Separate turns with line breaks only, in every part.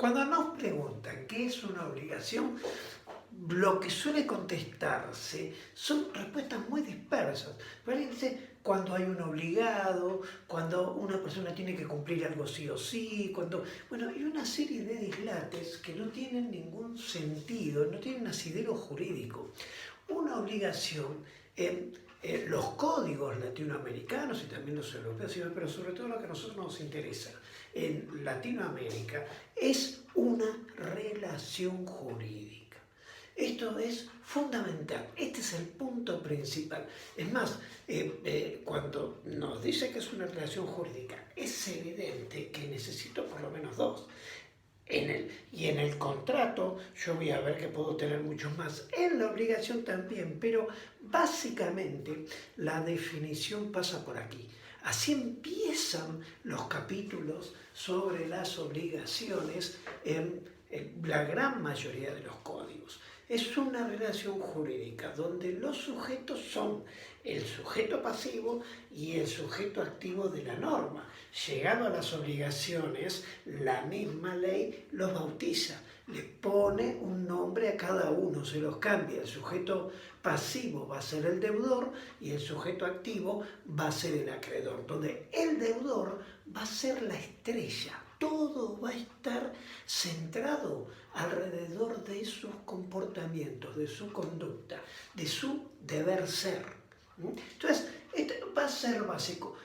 Cuando nos preguntan qué es una obligación, lo que suele contestarse son respuestas muy dispersas. Pero alguien dice cuando hay un obligado, cuando una persona tiene que cumplir algo sí o sí, cuando... Bueno, hay una serie de dislates que no tienen ningún sentido, no tienen asidero jurídico. Una obligación en los códigos latinoamericanos y también los europeos, pero sobre todo lo que a nosotros nos interesa en Latinoamérica es una relación jurídica. Esto es fundamental, este es el punto principal. Es más, cuando nos dice que es una relación jurídica, es evidente que necesito por lo menos dos. Y en el contrato yo voy a ver que puedo tener muchos más. En la obligación también, pero básicamente la definición pasa por aquí. Así empiezan los capítulos sobre las obligaciones en la gran mayoría de los códigos. Es una relación jurídica donde los sujetos son el sujeto pasivo y el sujeto activo de la norma. Llegado a las obligaciones, la misma ley los bautiza, le pone un nombre a cada uno, se los cambia. El sujeto pasivo va a ser el deudor y el sujeto activo va a ser el acreedor, donde el deudor va a ser la estrella. Todo va a estar centrado alrededor de sus comportamientos, de su conducta, de su deber ser. Entonces, esto va a ser básico.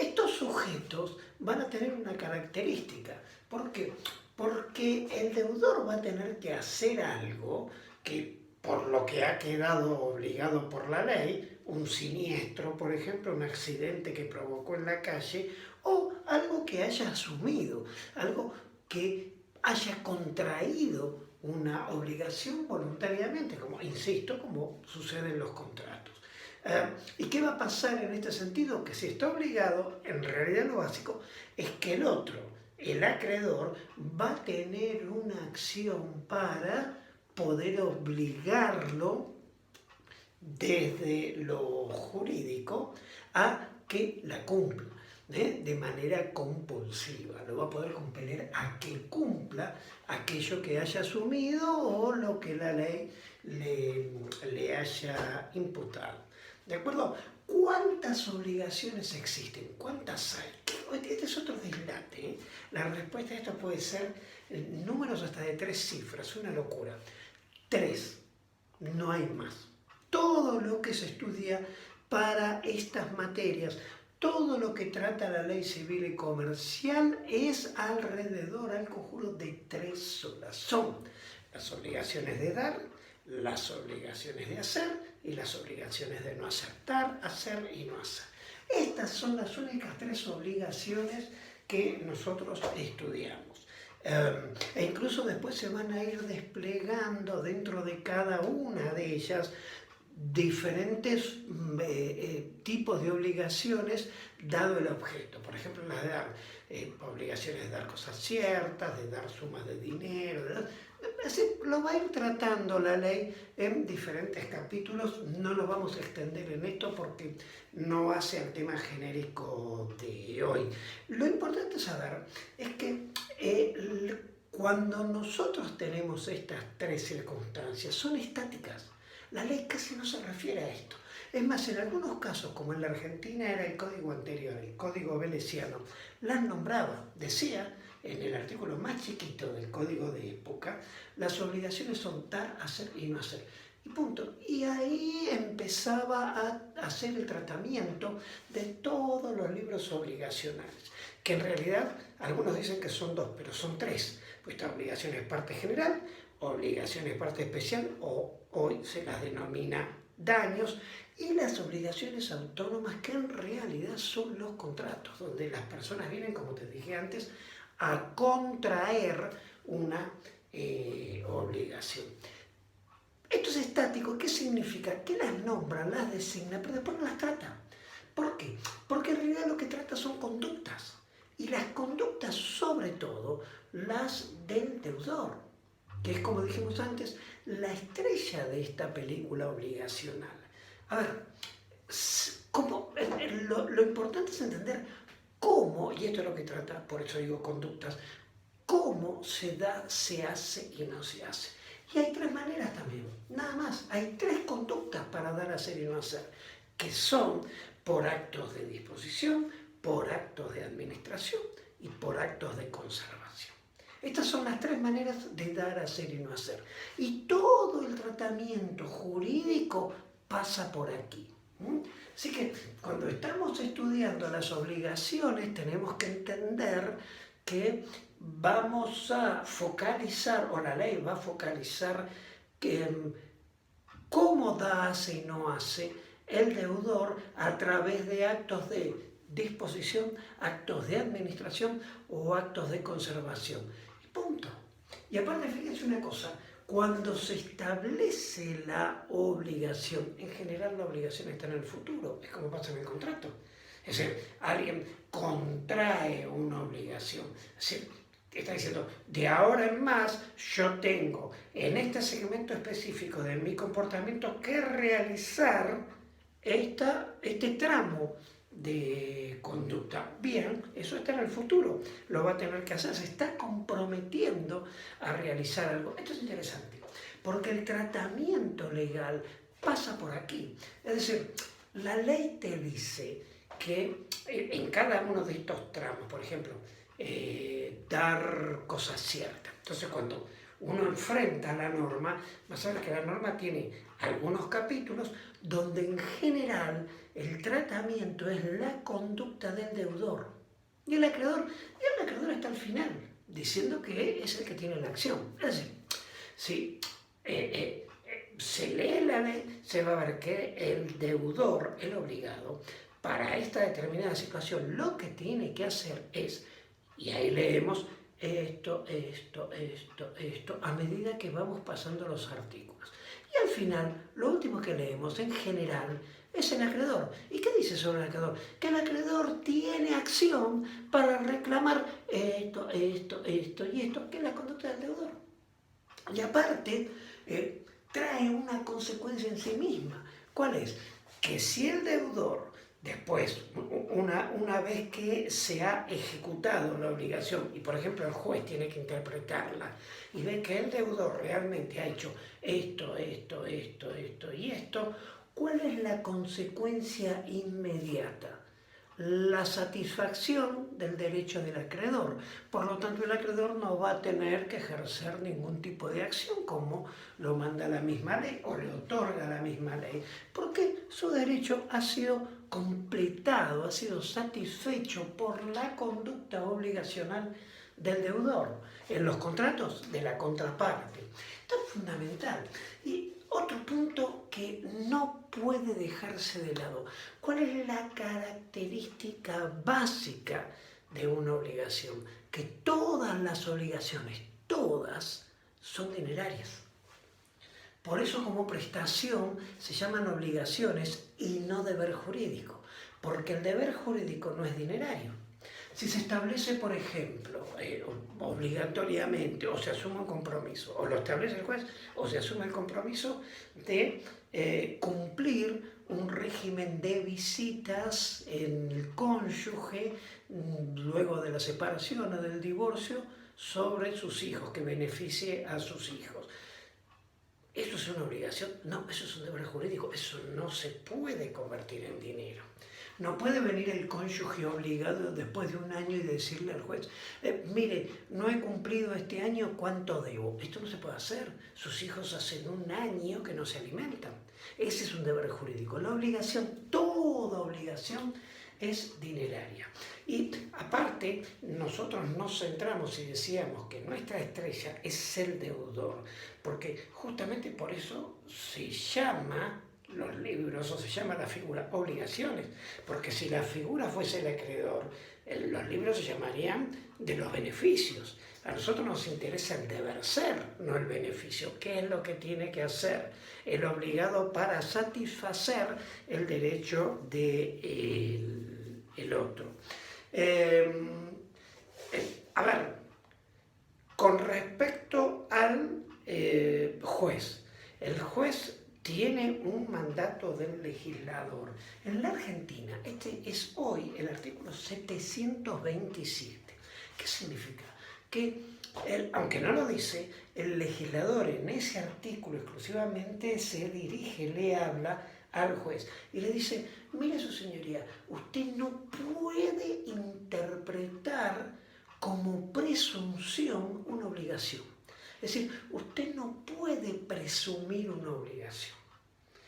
Estos sujetos van a tener una característica. ¿Por qué? Porque el deudor va a tener que hacer algo que, por lo que ha quedado obligado por la ley, un siniestro, por ejemplo, un accidente que provocó en la calle, o algo que haya asumido, algo que haya contraído una obligación voluntariamente, como, insisto, como sucede en los contratos. ¿Y qué va a pasar en este sentido? Que si está obligado, en realidad lo básico es que el otro, el acreedor, va a tener una acción para poder obligarlo desde lo jurídico a que la cumpla de manera compulsiva. Lo va a poder compeler a que cumpla aquello que haya asumido o lo que la ley le haya imputado. ¿De acuerdo? ¿Cuántas obligaciones existen? ¿Cuántas hay? Este es otro dislate, ¿eh? La respuesta a esto puede ser números hasta de 3 cifras, una locura. 3, no hay más. Todo lo que se estudia para estas materias, todo lo que trata la ley civil y comercial es alrededor, al conjuro de 3 solas. Son las obligaciones de dar, las obligaciones de hacer y las obligaciones de no aceptar, hacer y no hacer. Estas son las únicas 3 obligaciones que nosotros estudiamos. E incluso después se van a ir desplegando dentro de cada una de ellas diferentes tipos de obligaciones dado el objeto. Por ejemplo, las de dar obligaciones de dar cosas ciertas, de dar sumas de dinero, así lo va a ir tratando la ley en diferentes capítulos. No nos vamos a extender en esto porque no hace al tema genérico de hoy. Lo importante saber es que cuando nosotros tenemos estas 3 circunstancias, son estáticas. La ley casi no se refiere a esto. Es más, en algunos casos, como en la Argentina era el código anterior, el código veneciano, las nombraba. Decía, en el artículo más chiquito del código de época, las obligaciones son dar, hacer y no hacer. Y punto. Y ahí empezaba a hacer el tratamiento de todos los libros obligacionales, que en realidad algunos dicen que son 2, pero son 3. Pues esta obligación es parte general, obligación es parte especial, o hoy se las denomina daños, y las obligaciones autónomas, que en realidad son los contratos, donde las personas vienen, como te dije antes, a contraer una obligación. Esto es estático. ¿Qué significa? Que las nombra, las designa, pero después no las trata. ¿Por qué? Porque en realidad lo que trata son conductas. Y las conductas, sobre todo, las del deudor, que es, como dijimos antes, la estrella de esta película obligacional. A ver, lo importante es entender cómo, y esto es lo que trata, por eso digo conductas, cómo se da, se hace y no se hace. Y hay tres maneras también, nada más. Hay tres conductas para dar, hacer y no hacer, que son por actos de disposición, por actos de administración y por actos de conservación. Estas son las tres maneras de dar, hacer y no hacer. Y todo el tratamiento jurídico pasa por aquí. Así que cuando estamos estudiando las obligaciones tenemos que entender que vamos a focalizar, o la ley va a focalizar cómo da, hace y no hace el deudor a través de actos de disposición, actos de administración o actos de conservación. Y punto. Y aparte, fíjense una cosa, cuando se establece la obligación, en general la obligación está en el futuro, es como pasa en el contrato. Es decir, alguien contrae una obligación. Es decir, está diciendo, de ahora en más yo tengo en este segmento específico de mi comportamiento que realizar este tramo de conducta. Bien, eso está en el futuro, lo va a tener que hacer, se está comprometiendo a realizar algo. Esto es interesante, porque el tratamiento legal pasa por aquí. Es decir, la ley te dice que en cada uno de estos tramos, por ejemplo, dar cosas ciertas. Entonces, cuando uno enfrenta la norma, vas a ver que la norma tiene algunos capítulos donde en general el tratamiento es la conducta del deudor. Y el acreedor está al final, diciendo que es el que tiene la acción. Es decir, si se lee la ley, se va a ver que el deudor, el obligado, para esta determinada situación, lo que tiene que hacer es, y ahí leemos esto, a medida que vamos pasando los artículos. Y al final, lo último que leemos en general es el acreedor. ¿Y qué dice sobre el acreedor? Que el acreedor tiene acción para reclamar esto y esto, que es la conducta del deudor. Y aparte, trae una consecuencia en sí misma. ¿Cuál es? Que si el deudor después, una vez que se ha ejecutado la obligación y, por ejemplo, el juez tiene que interpretarla y ve que el deudor realmente ha hecho esto y esto, ¿cuál es la consecuencia inmediata? La satisfacción del derecho del acreedor. Por lo tanto, el acreedor no va a tener que ejercer ningún tipo de acción como lo manda la misma ley o le otorga la misma ley, porque su derecho ha sido completado, ha sido satisfecho por la conducta obligacional del deudor en los contratos de la contraparte. Esto es fundamental. Y otro punto que no puede dejarse de lado. ¿Cuál es la característica básica de una obligación? Que todas las obligaciones, todas, son dinerarias. Por eso como prestación se llaman obligaciones y no deber jurídico, porque el deber jurídico no es dinerario. Si se establece, por ejemplo, obligatoriamente, o se asume un compromiso, o lo establece el juez, o se asume el compromiso de cumplir un régimen de visitas en el cónyuge luego de la separación o del divorcio sobre sus hijos, que beneficie a sus hijos. ¿Eso es una obligación? No, eso es un deber jurídico, eso no se puede convertir en dinero. No puede venir el cónyuge obligado después de un año y decirle al juez, mire, no he cumplido este año, ¿cuánto debo? Esto no se puede hacer. Sus hijos hacen un año que no se alimentan. Ese es un deber jurídico. La obligación, toda obligación, es dineraria. Y aparte, nosotros nos centramos y decíamos que nuestra estrella es el deudor, porque justamente por eso se llama los libros, o se llama la figura obligaciones, porque si la figura fuese el acreedor, los libros se llamarían de los beneficios. A nosotros nos interesa el deber ser, no el beneficio. ¿Qué es lo que tiene que hacer el obligado para satisfacer el derecho del otro? A ver, con respecto al juez, el juez tiene un mandato del legislador. En la Argentina, este es hoy el artículo 727. ¿Qué significa? que, aunque no lo dice, el legislador en ese artículo exclusivamente se dirige, le habla al juez y le dice, mire su señoría, usted no puede interpretar como presunción una obligación. Es decir, usted no puede presumir una obligación.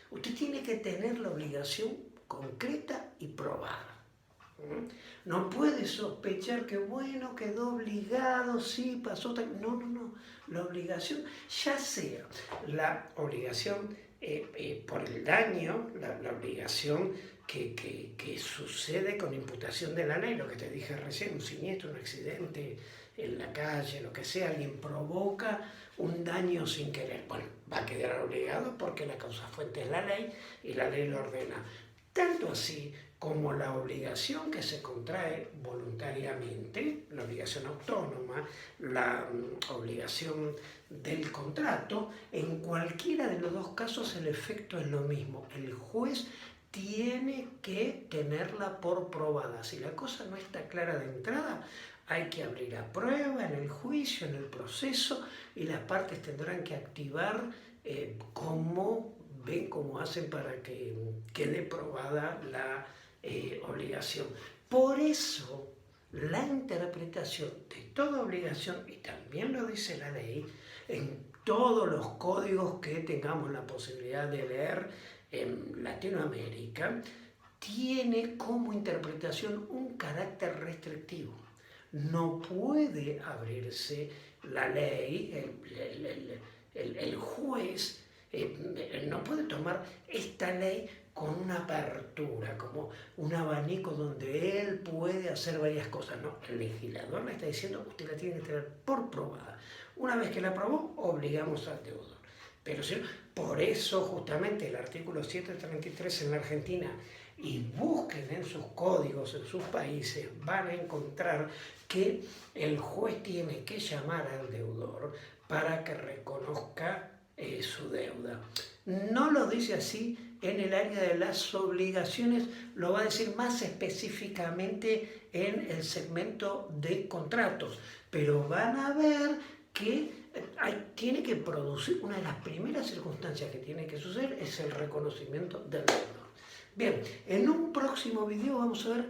Usted tiene que tener la obligación concreta y probada. No puede sospechar que, bueno, quedó obligado, sí, pasó tal. No, no, no. La obligación, ya sea la obligación por el daño, la obligación que sucede con imputación de la ley, lo que te dije recién, un siniestro, un accidente en la calle, lo que sea, alguien provoca un daño sin querer. Bueno, va a quedar obligado porque la causa fuente es la ley y la ley lo ordena. Tanto así como la obligación que se contrae voluntariamente, la obligación autónoma, la obligación del contrato, en cualquiera de los dos casos el efecto es lo mismo. El juez tiene que tenerla por probada. Si la cosa no está clara de entrada, hay que abrir a prueba en el juicio, en el proceso, y las partes tendrán que activar cómo hacen para que quede probada la obligación. Por eso, la interpretación de toda obligación, y también lo dice la ley, en todos los códigos que tengamos la posibilidad de leer en Latinoamérica, tiene como interpretación un carácter restrictivo. No puede abrirse la ley, el juez no puede tomar esta ley con una apertura, como un abanico donde él puede hacer varias cosas. No, el legislador le está diciendo, usted la tiene que tener por probada. Una vez que la aprobó, obligamos al deudor. Pero si no, por eso justamente el artículo 733 en la Argentina, y busquen en sus códigos, en sus países, van a encontrar que el juez tiene que llamar al deudor para que reconozca su deuda. No lo dice así en el área de las obligaciones, lo va a decir más específicamente en el segmento de contratos, pero van a ver que tiene que producir, una de las primeras circunstancias que tiene que suceder es el reconocimiento del deudor. Bien, en un próximo video vamos a ver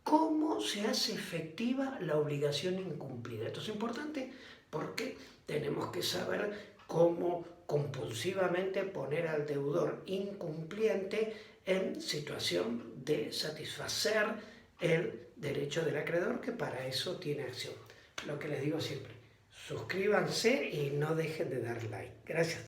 cómo se hace efectiva la obligación incumplida. Esto es importante porque tenemos que saber cómo compulsivamente poner al deudor incumpliente en situación de satisfacer el derecho del acreedor, que para eso tiene acción. Lo que les digo siempre, suscríbanse y no dejen de dar like. Gracias.